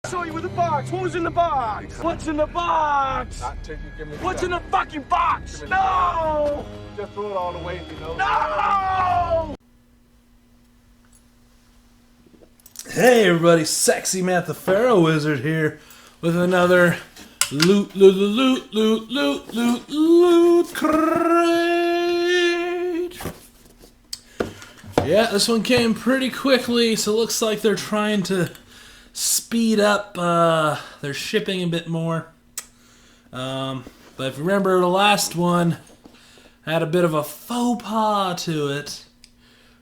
Saw you with the box. What was in the box? What's in the box? What's in the fucking box? No! Just throw it all away, you know. No! Hey everybody, Sexy Matt the Pharaoh Wizard here with another loot crate. Yeah, this one came pretty quickly, so it looks like they're trying to speed up their shipping a bit more. But if you remember, the last one had a bit of a faux pas to it.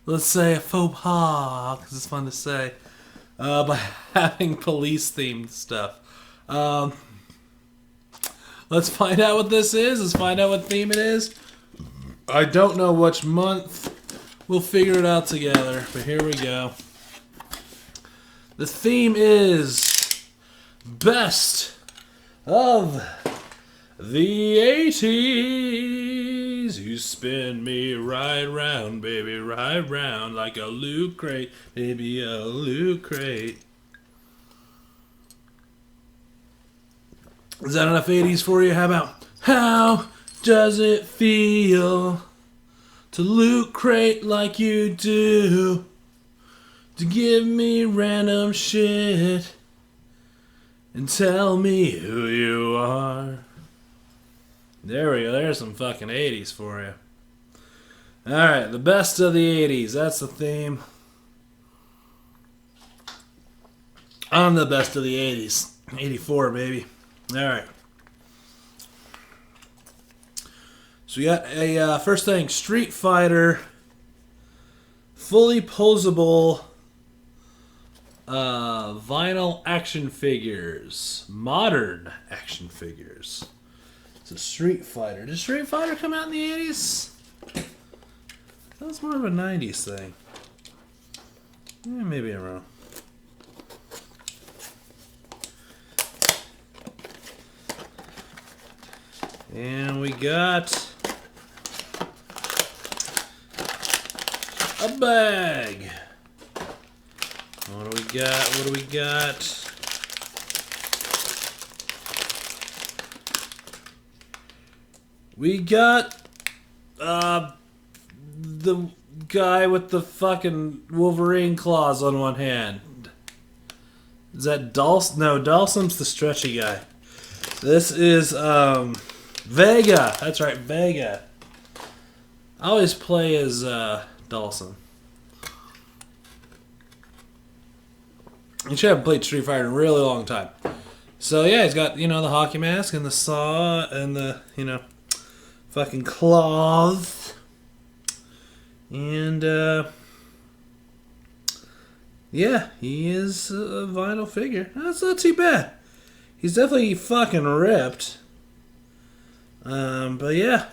Let's say a faux pas, because it's fun to say. By having police-themed stuff. Let's find out what this is. Let's find out what theme it is. I don't know which month. We'll figure it out together, but here we go. The theme is Best of the 80's. You spin me right round, baby, right round like a loot crate, baby, a loot crate. Is that enough 80's for you? How does it feel to loot crate like you do? To give me random shit and tell me who you are. There we go. There's some fucking 80's for you. Alright, the best of the 80's. That's the theme. I'm the best of the 80's. 84, baby. Alright. So we got a, first thing, Street Fighter. Fully posable vinyl action figures. Modern action figures. It's a Street Fighter. Did Street Fighter come out in the 80's? That was more of a 90's thing. Yeah, maybe I'm wrong. And we got a bag. What do we got? What do we got? We got the guy with the fucking Wolverine claws on one hand. Is that Dawson? No, Dawson's the stretchy guy. This is Vega. That's right, Vega. I always play as Dawson. You haven't played Street Fighter in a really long time. So yeah, he's got, you know, the hockey mask and the saw and the, you know, fucking claws. And, yeah, he is a vinyl figure. That's not too bad. He's definitely fucking ripped. But yeah.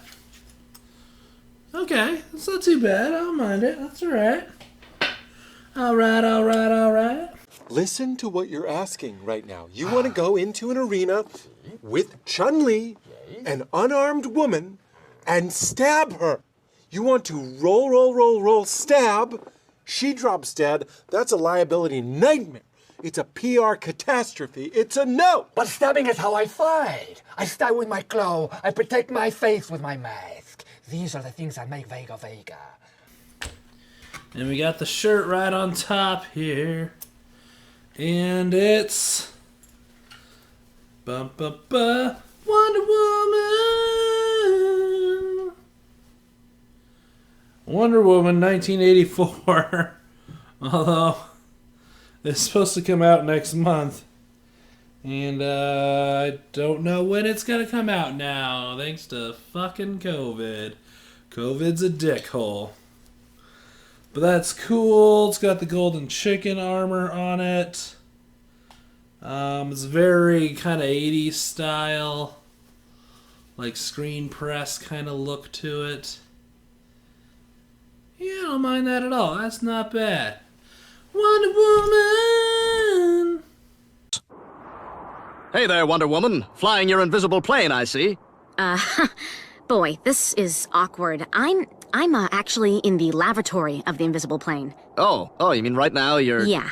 Okay, that's not too bad. I don't mind it. That's alright. Alright. Listen to what you're asking right now. You want to go into an arena with Chun-Li, an unarmed woman, and stab her. You want to roll, stab. She drops dead. That's a liability nightmare. It's a PR catastrophe. It's a no. But stabbing is how I fight. I stab with my claw. I protect my face with my mask. These are the things that make Vega Vega. And we got the shirt right on top here. And it's Wonder Woman. Wonder Woman 1984. Although it's supposed to come out next month. And I don't know when it's gonna come out now, thanks to fucking COVID. COVID's a dickhole. But that's cool. It's got the golden chicken armor on it. It's very kind of 80s style. Like screen press kind of look to it. Yeah, I don't mind that at all. That's not bad. Wonder Woman! Hey there, Wonder Woman. Flying your invisible plane, I see. Boy, this is awkward. I'm actually in the lavatory of the invisible plane. Oh, you mean right now you're... Yeah.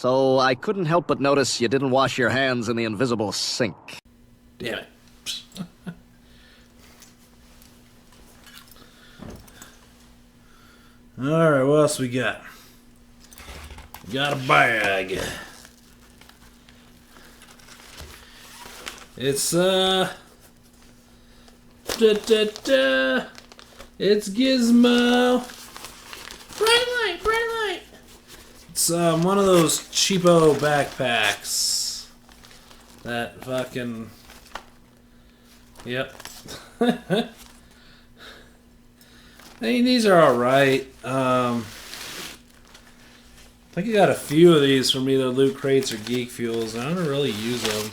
so I couldn't help but notice you didn't wash your hands in the invisible sink. Damn it. Alright, what else we got? We got a bag. It's, it's Gizmo. Bright light, bright light. It's, one of those cheapo backpacks. That fucking... Yep. I mean, these are alright. I think I got a few of these from either Loot Crates or Geek Fuels, and I don't really use them.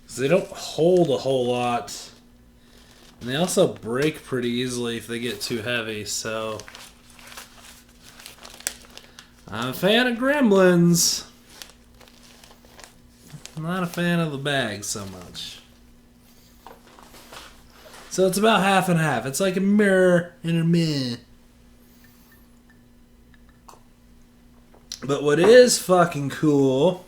Because they don't hold a whole lot. And they also break pretty easily if they get too heavy, so... I'm a fan of Gremlins. I'm not a fan of the bag so much. So it's about half and half. It's like a mirror and a meh. But what is fucking cool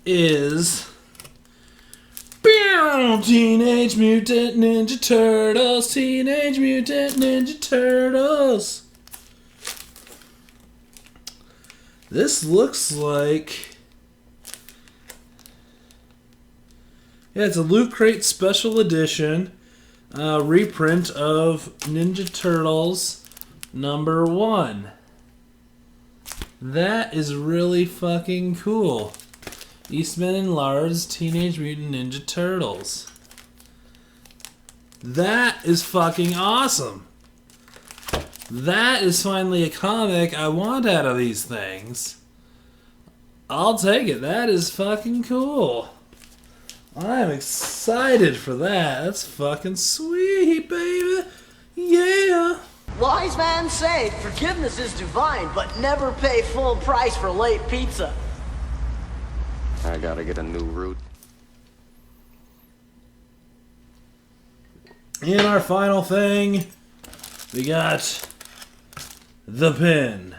is Teenage Mutant Ninja Turtles, Teenage Mutant Ninja Turtles. This looks like... Yeah, it's a Loot Crate Special Edition reprint of Ninja Turtles #1. That is really fucking cool. Eastman and Lars Teenage Mutant Ninja Turtles. That is fucking awesome. That is finally a comic I want out of these things. I'll take it. That is fucking cool. I'm excited for that. That's fucking sweet, baby. Yeah. Wise man say forgiveness is divine, but never pay full price for late pizza. I gotta get a new route. And our final thing, we got the pin.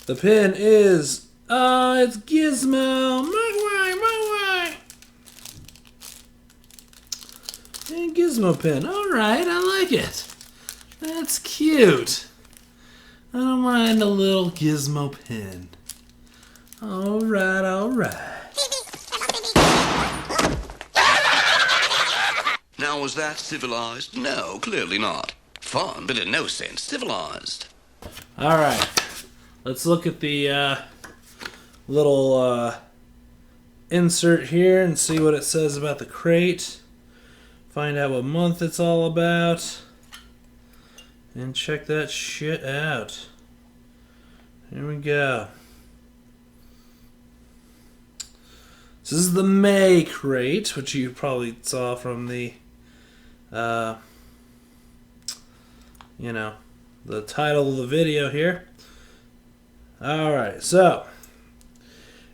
The pin is, it's Gizmo. My way. And Gizmo pin. Alright, I like it. That's cute. I don't mind a little Gizmo pin. Alright, alright. Now, was that civilized? No, clearly not. Fun, but in no sense civilized. Alright. Let's look at the little insert here and see what it says about the crate. Find out what month it's all about. And check that shit out. Here we go. This is the May crate, which you probably saw from the, you know, the title of the video here. Alright, so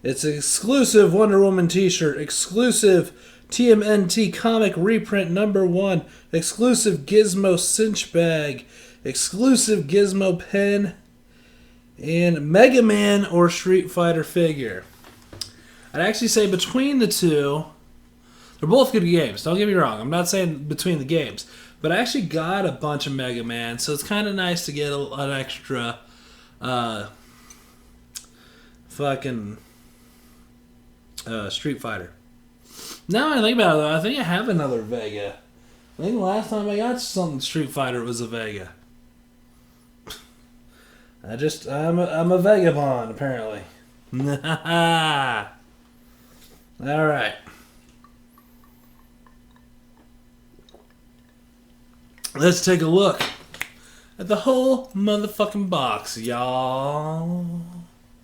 it's an exclusive Wonder Woman t-shirt, exclusive TMNT comic reprint #1, exclusive Gizmo cinch bag, exclusive Gizmo pen, and Mega Man or Street Fighter figure. I'd actually say between the two, they're both good games. Don't get me wrong. I'm not saying between the games. But I actually got a bunch of Mega Man, so it's kind of nice to get an extra fucking Street Fighter. Now I think about it, I think I have another Vega. I think the last time I got something Street Fighter was a Vega. I'm a Vagabond, apparently. Alright. Let's take a look at the whole motherfucking box, y'all.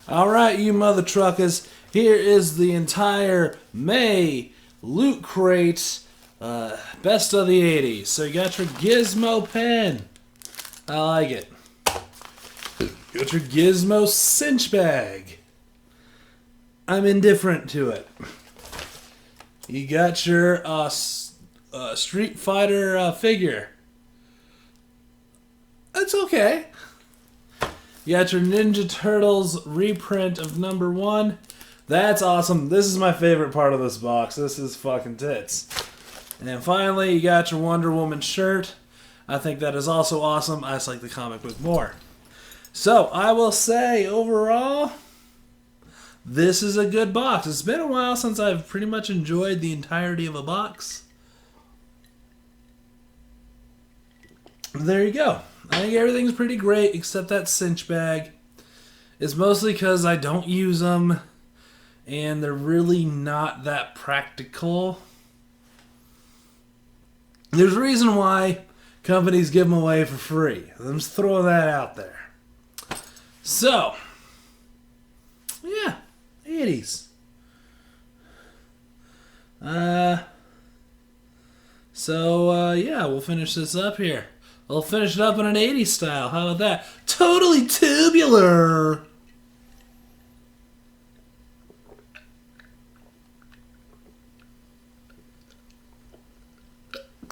Alright, you mother truckers. Here is the entire May Loot Crate Best of the 80s. So you got your Gizmo pen. I like it. You got your Gizmo cinch bag. I'm indifferent to it. You got your Street Fighter figure. It's okay. You got your Ninja Turtles reprint of #1. That's awesome. This is my favorite part of this box. This is fucking tits. And then finally, you got your Wonder Woman shirt. I think that is also awesome. I just like the comic book more. So, I will say, overall, this is a good box. It's been a while since I've pretty much enjoyed the entirety of a box. There you go. I think everything's pretty great except that cinch bag. It's mostly because I don't use them and they're really not that practical. There's a reason why companies give them away for free. I'm just throwing that out there. So, yeah, 80s. Yeah, we'll finish this up here. We'll finish it up in an 80s style. How about that? Totally tubular!